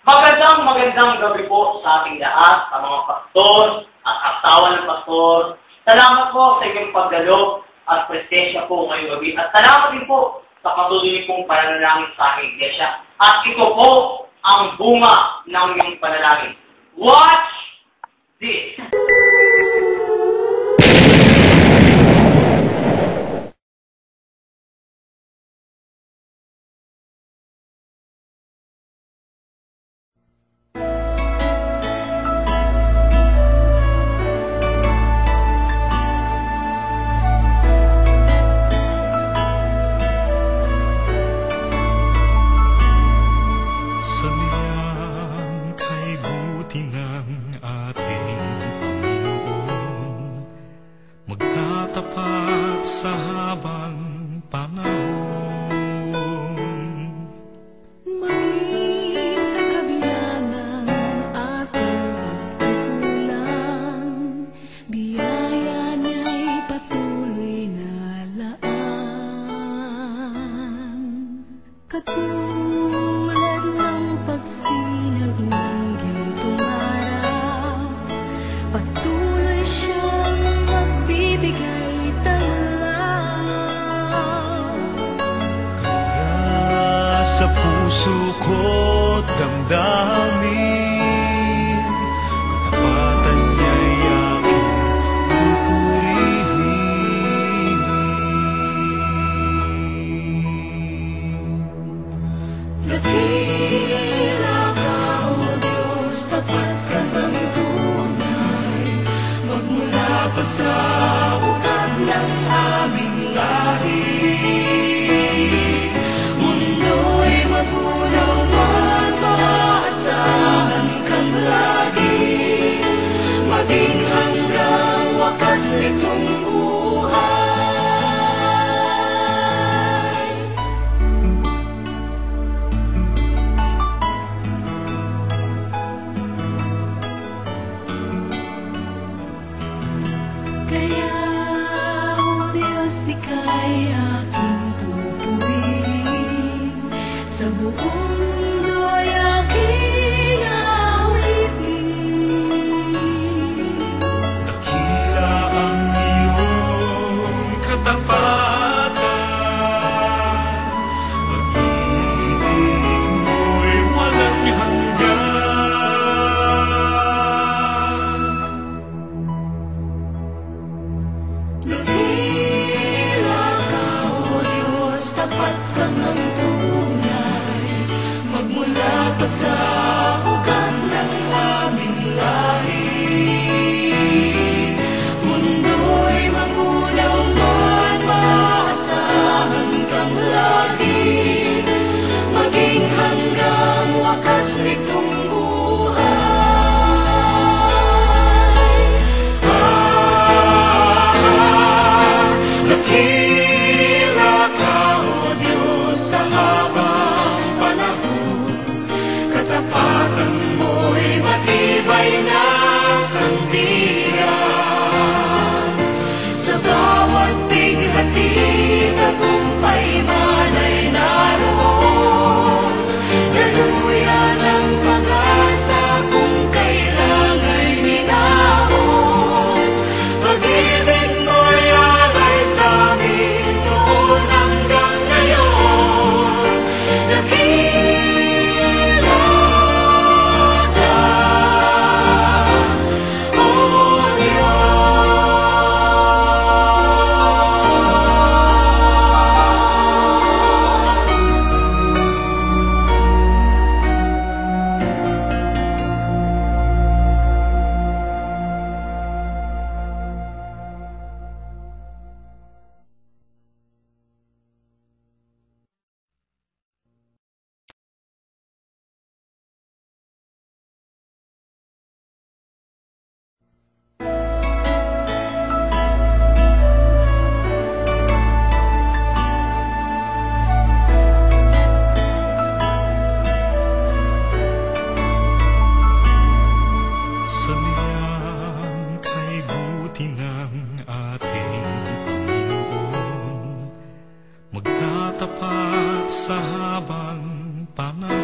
Magandang gabi po sa ating lahat, sa mga pastor at asawa ng pastor. Salamat po sa inyong pagdalo at presensya po ngayong gabi. At salamat din po sa patuloy pong pananalangin sa aking iglesia. At ito po ang bunga ng iyong panalangin. Watch this! Magtatapat sa habang panahon, maging sa kabila ng ating pagkukulang, biyaya niya'y patuloy na laan. Katulad ng pagsinag ng gintong araw, patuloy siyang magbibigay sa puso ko't damdamin, katapatan niya'y aking pupurihin. Dakila ka, O Diyos, tapat ka ng tunay, magmula pa sa ugat ng aming lahi. Nitong buhay, kaya, O Diyos, ika'y aking pupurihin, sa buong mundo'y aking awitin. Katapatan, pag-ibig mo'y walang hanggan. Dakila ka, O Diyos, tapat ka ng tunay, magmula pa sa ugat ng aming lahi. Magtatapat sa habang panahon,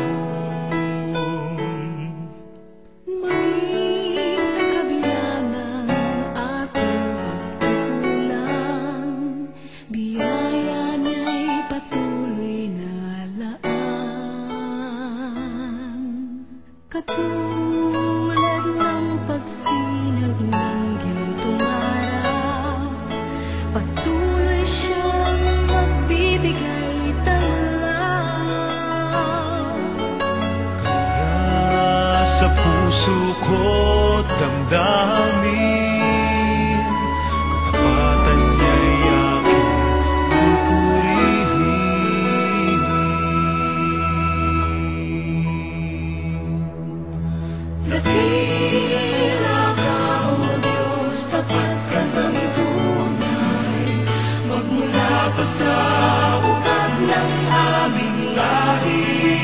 liwanag ng gintong araw, patuloy siyang magbibigay tanglaw. Kaya sa puso ko't damdamin, tapatan niya'y aking pupurihin. Dakila ka, O Diyos, tapat ka ng tunay, magmula pa sa ugat ng aming lahi.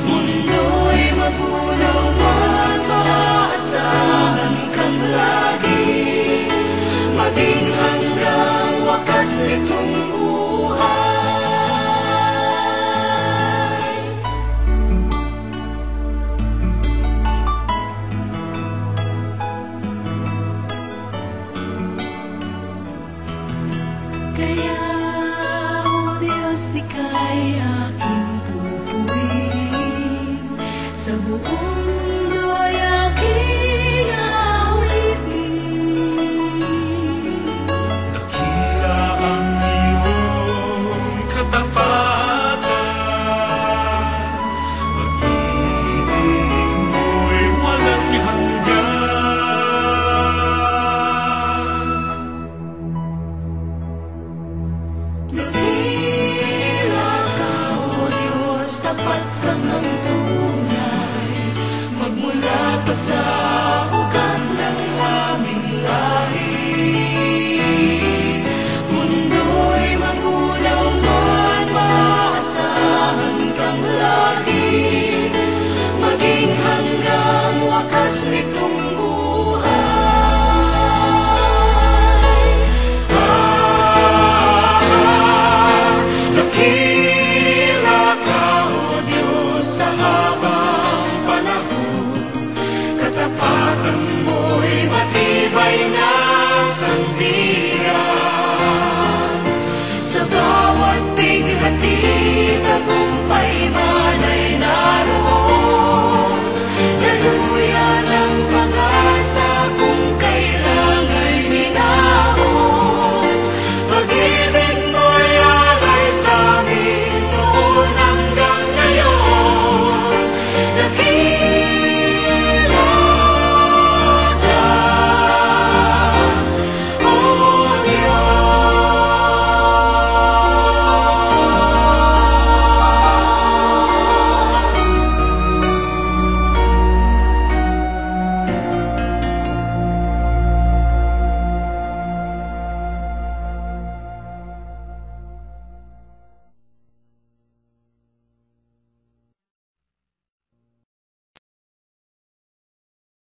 Mundo'y magunaw man, maaasahan kang lagi, maging hanggang wakas nitong buhay. Kaya